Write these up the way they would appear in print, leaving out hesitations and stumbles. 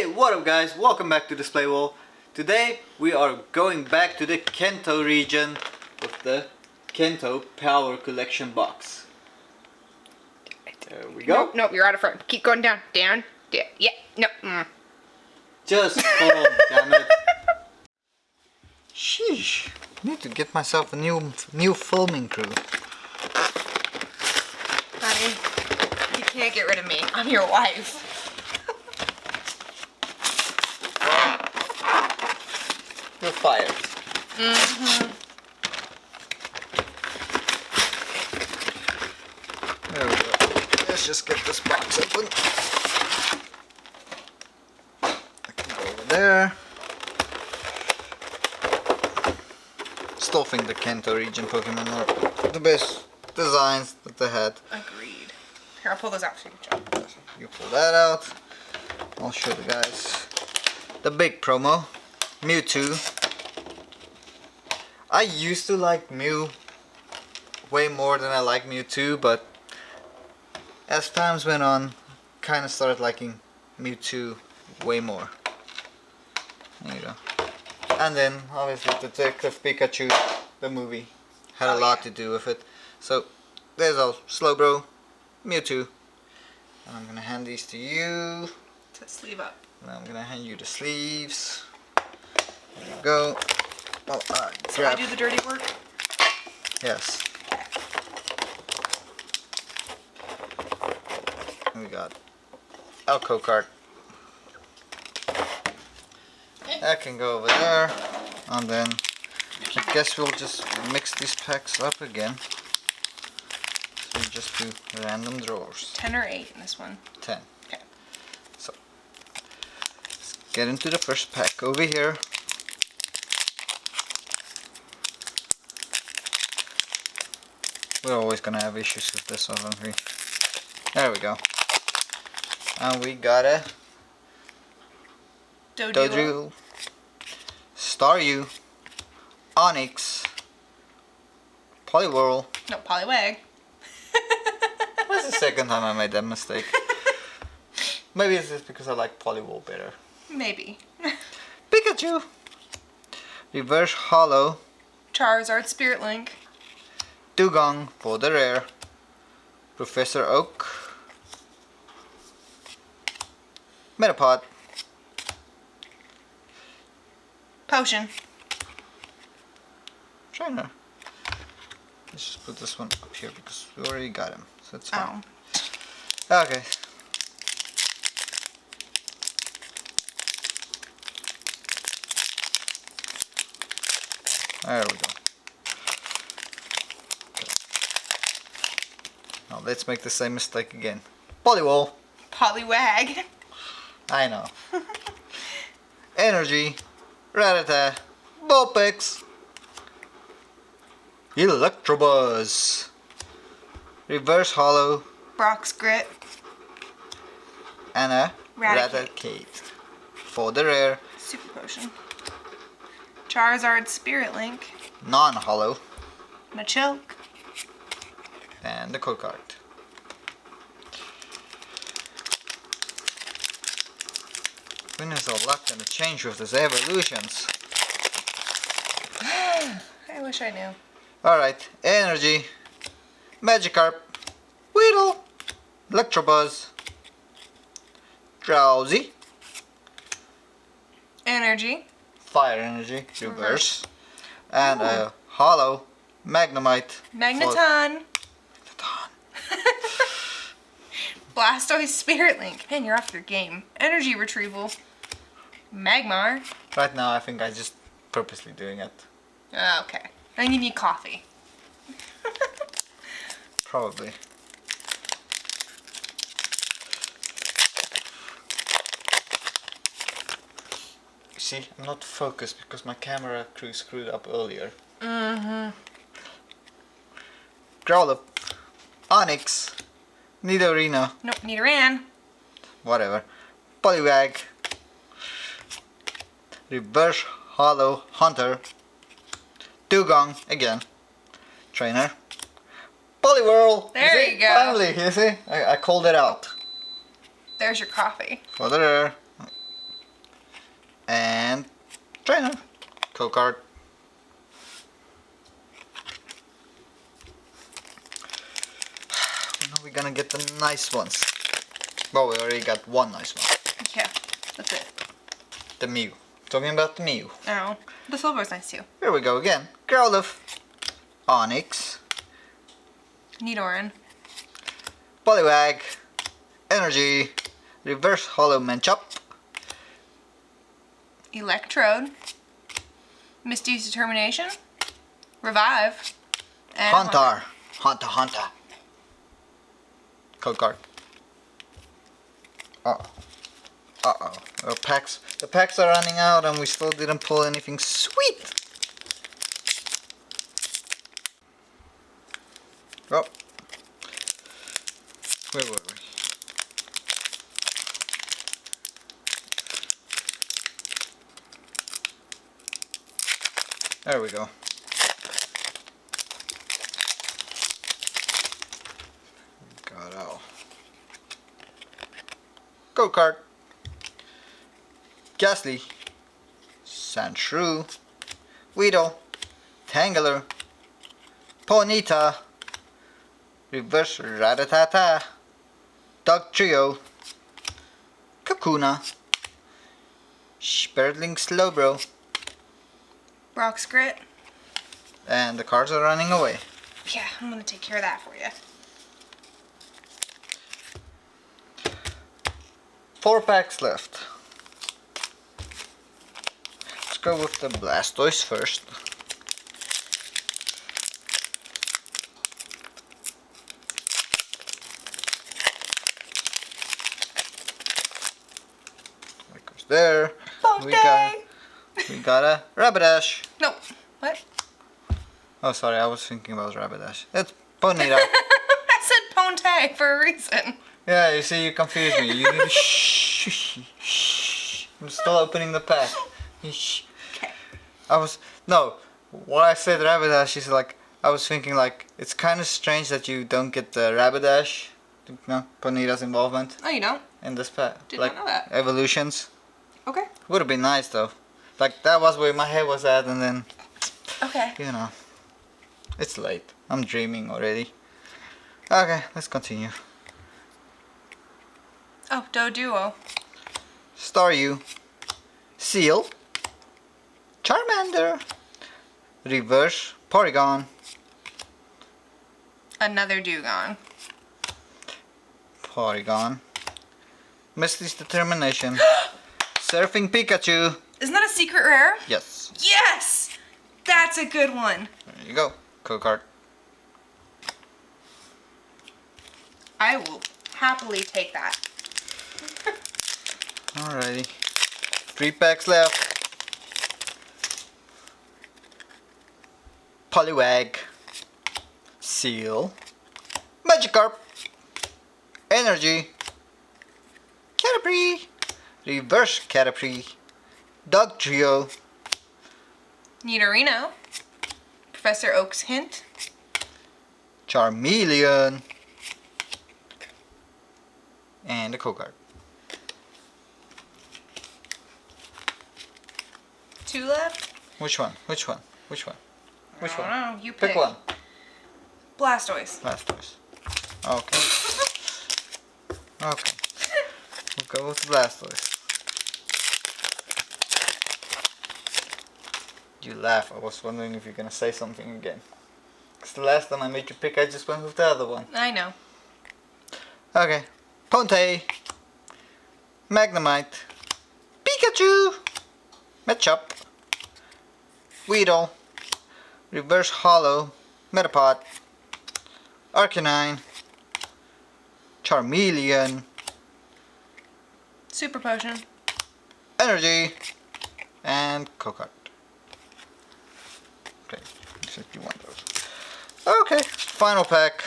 Hey, what up guys? Welcome back to Display Wall. Today we are going back to the Kanto region with the Kanto Power Collection box. There we go. Nope, you're out of frame. Keep going down, down, yeah, no. Just hold on, damn it. Sheesh. I need to get myself a new filming crew. Honey, you can't get rid of me. I'm your wife. You're fired. There we go. Let's just get this box open. I can go over there. Still think the Kanto region Pokemon are the best designs that they had. Agreed. Here, I'll pull those out so you can jump. You pull that out. I'll show the guys the big promo. Mewto. I used to like Mew way more than I like Mewtwo, but as times went on, kind of started liking Mewtwo way more. There you go. And then obviously Detective Pikachu, the movie, had a lot to do with it. So there's our Slowbro, Mewtwo, and I'm gonna hand these to you. To sleeve up. And I'm gonna hand you the sleeves. There you go. Oh, so I do the dirty work? Yes. We got Elko card. That can go over there. And then I guess we'll just mix these packs up again. So we just do random drawers. 10 or 8 in this one? 10. Okay. So let's get into the first pack over here. We're always gonna have issues with this one, aren't we? There we go. And we got a Doduo, Staryu, Onyx, Poliwhirl. No, Poliwag. That's the second time I made that mistake. Maybe it's just because I like Poliwhirl better. Maybe. Pikachu, Reverse Hollow, Charizard Spirit Link, Dugong for the rare, Professor Oak, Metapod, Potion, Trainer. Let's just put this one up here because we already got him, so it's fine. Oh. Okay. There we go. Now let's make the same mistake again. Poliwhirl. Poliwag. I know. Energy. Rattata. Vulpix. Electabuzz. Reverse Hollow. Brock's Grit. And a Raticate. Raticate. For the rare. Super Potion. Charizard Spirit Link. Non-hollow. Machoke. And the code card. When is our luck gonna change with these evolutions? I wish I knew. Alright, Energy, Magikarp, Weedle, Electabuzz, Drowsy, Energy. Fire Energy, Reverse, and a Hollow, Magnemite, Magneton. Blastoise Spirit Link. Man, you're off your game. Energy Retrieval. Magmar. Right now I think I'm just purposely doing it. Okay. And you need coffee. Probably. See, I'm not focused because my camera crew screwed up earlier. Growlithe, Onyx, Nidorino, Nope, Nidoran. whatever, Poliwag, Reverse Hollow Hunter, Dugong again, Trainer, Poliwhirl. There you go. Finally, you see, I called it out. There's your coffee. For the rare, Trainer. Code card. We know we're gonna get the nice ones. Well, we already got one nice one. Yeah, that's it. The Mew. Talking about the Mew. Oh, the silver's nice too. Here we go again. Growlithe. Onyx. Nidoran. Poliwag. Energy. Reverse Hollow Manchop. Electrode. Misty's Determination. Revive. And Haunter. Hunter. Code card. Uh-oh. The packs are running out and we still didn't pull anything sweet. Oh. Where were we? There we go. Got out. Code card. Ghastly. Sandshrew. Weedle. Tangler. Ponyta. Reverse Rattata. Dog Trio. Kakuna. Sperling Slowbro. Brock's Grit. And the cards are running away. Yeah, I'm gonna take care of that for you. 4 packs left. Let's go with the Blastoise first. That goes there. We got a Rapidash. No. What? Oh, sorry, I was thinking about Rapidash. It's Ponyta. I said Ponte for a reason. Yeah, you see, you confused me. You need to shh. I'm still opening the pack. Okay. What I said Rapidash is like, I was thinking like, it's kind of strange that you don't get the Rapidash, Ponyta's involvement Oh, you don't? in this pack. Did like, not know that. Evolutions. Okay. Would have been nice though. Like, that was where my head was at, and then, Okay. you know, it's late. I'm dreaming already. Okay, let's continue. Oh, Doduo. Staryu, Seal, Charmander, Reverse Porygon, Another Dugong. Porygon, Misty's Determination, Surfing Pikachu. Isn't that a secret rare? Yes. Yes! That's a good one. There you go. Code card. I will happily take that. Alrighty. 3 packs left. Poliwag, Seal, Magikarp, Energy, Caterpie, Reverse Caterpie, Dog Trio, Nidorino. Professor Oak's Hint. Charmeleon, and a code card. 2 left. Which one? I don't know. You Pick one. Blastoise. Blastoise. Okay. Okay. We'll go with Blastoise. You laugh. I was wondering if you're gonna say something again. Because the last time I made you pick, I just went with the other one. I know. Okay. Ponte. Magnemite. Pikachu. Machop. Weedle. Reverse Hollow. Metapod. Arcanine. Charmeleon. Super Potion. Energy. And Cocard. Okay. Except you want those. Okay. Final pack.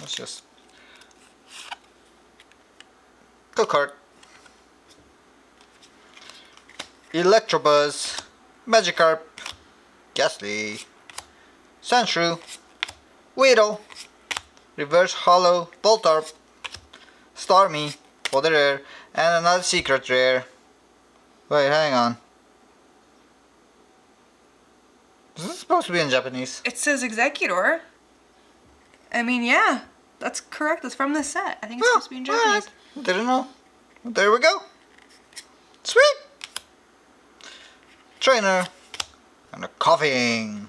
Let's just Cocard. Electabuzz, Magikarp, Ghastly, Sandshrew, Weedle, Reverse Hollow, Voltorb, Starmie, for the rare, and another secret rare. Wait, hang on. Is this supposed to be in Japanese? It says Executor. I mean, yeah, that's correct. That's from this set. I think it's supposed to be in Japanese. Alright. Didn't know. There we go. Sweet. Trainer. And a coughing.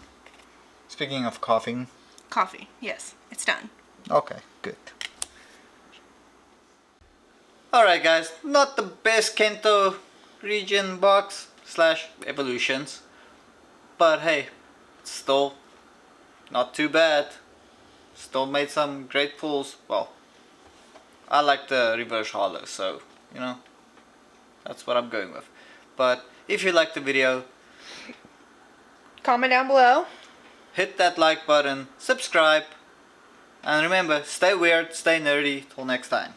Speaking of coughing. Coffee. Yes, it's done. Okay, good. Alright guys, not the best Kanto region box / evolutions. But hey, it's still not too bad. Still made some great pulls. Well, I like the reverse hollow, so you know, that's what I'm going with. But if you liked the video, Comment down below. hit that like button, subscribe, and remember, stay weird, stay nerdy. Till next time.